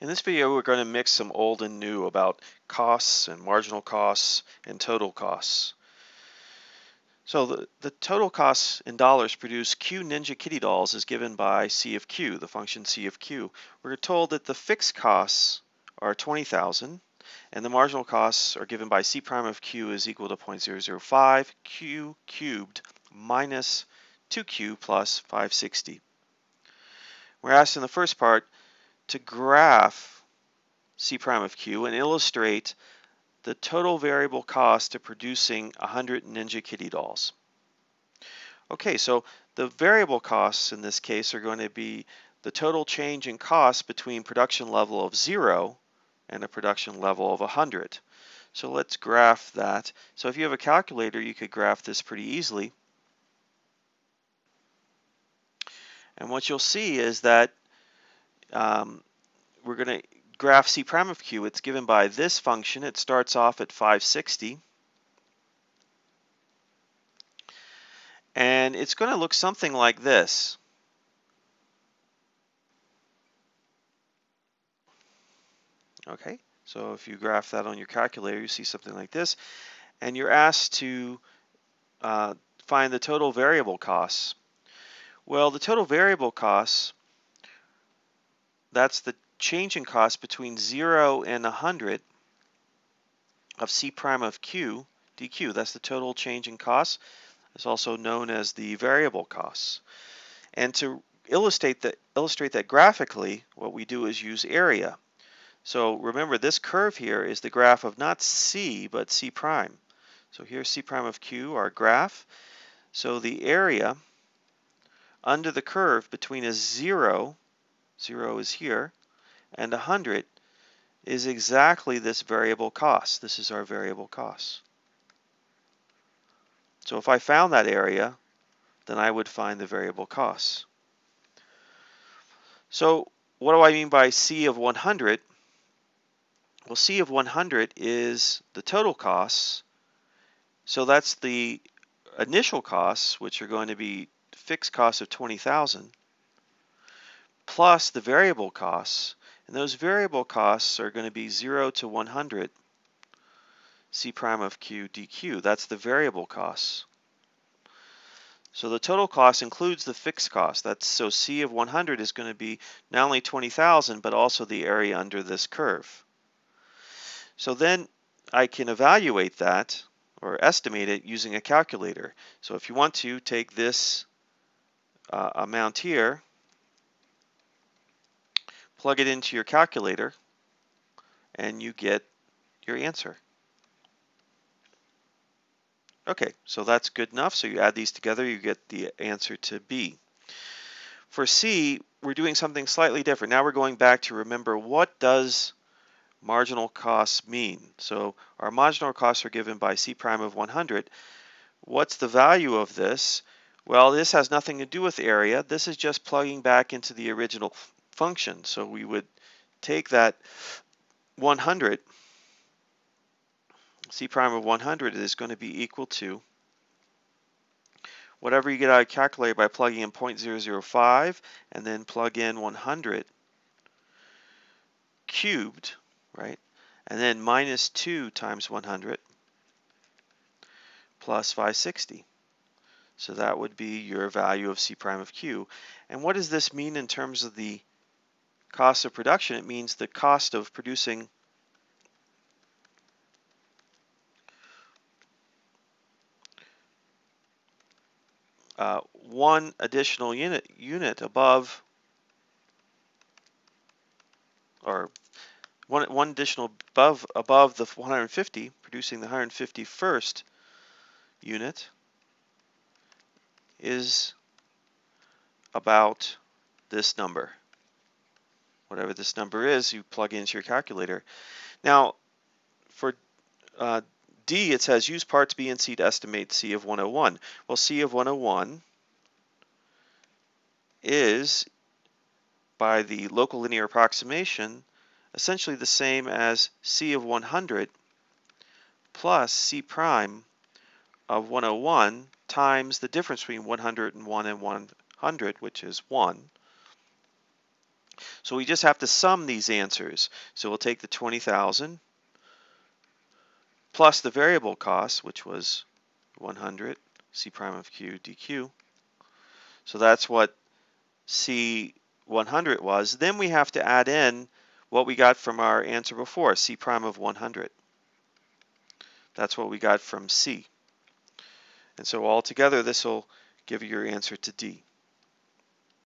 In this video, we're going to mix some old and new about costs and marginal costs and total costs. So the total costs in dollars produced Q Ninja Kitty dolls is given by C of Q, the function C of Q. We're told that the fixed costs are 20,000 and the marginal costs are given by C prime of Q is equal to 0.005 Q cubed minus 2Q plus 560. We're asked in the first part to graph C prime of Q and illustrate the total variable cost of producing 100 Ninja Kitty dolls. Okay, so the variable costs in this case are going to be the total change in cost between production level of 0 and a production level of 100. So let's graph that. So if you have a calculator, you could graph this pretty easily. And what you'll see is that we're going to graph C prime of Q. It's given by this function. It starts off at 560. And it's going to look something like this. Okay, so if you graph that on your calculator, you see something like this. And you're asked to find the total variable costs. Well, the total variable costs, that's the change in cost between 0 and 100 of C prime of Q dq. That's the total change in costs. It's also known as the variable costs. And to illustrate that graphically, what we do is use area. So remember, this curve here is the graph of not C, but C prime. So here's C prime of Q, our graph. So the area under the curve between a 0 is here, and 100 is exactly this variable cost. This is our variable cost. So if I found that area, then I would find the variable costs. So what do I mean by C of 100? Well, C of 100 is the total costs. So that's the initial costs, which are going to be fixed costs of 20,000, plus the variable costs. And those variable costs are going to be 0 to 100 C prime of Q dq. That's the variable costs. So the total cost includes the fixed cost. So C of 100 is going to be not only 20,000, but also the area under this curve. So then I can evaluate that or estimate it using a calculator. So if you want to, take this amount here, plug it into your calculator, and you get your answer. Okay, so that's good enough. So you add these together, you get the answer to B. For C, we're doing something slightly different. Now we're going back to remember, what does marginal costs mean? So our marginal costs are given by C prime of 100. What's the value of this? Well, this has nothing to do with area. This is just plugging back into the original function. So we would take that 100, C prime of 100 is going to be equal to whatever you get out of calculator by plugging in 0.005 and then plug in 100 cubed, right? And then minus 2 times 100 plus 560. So that would be your value of C prime of Q. And what does this mean in terms of the cost of production? It means the cost of producing one additional unit above, or one additional above the 150, producing the 151st unit, is about this number. Whatever this number is, you plug into your calculator. Now, for D, it says use parts B and C to estimate C of 101. Well, C of 101 is, by the local linear approximation, essentially the same as C of 100 plus C prime of 101 times the difference between 101 and 100, which is 1, So we just have to sum these answers. So we'll take the 20,000 plus the variable cost, which was 100, C prime of Q dQ. So that's what C100 was. Then we have to add in what we got from our answer before, C prime of 100. That's what we got from C. And so altogether, this will give you your answer to D.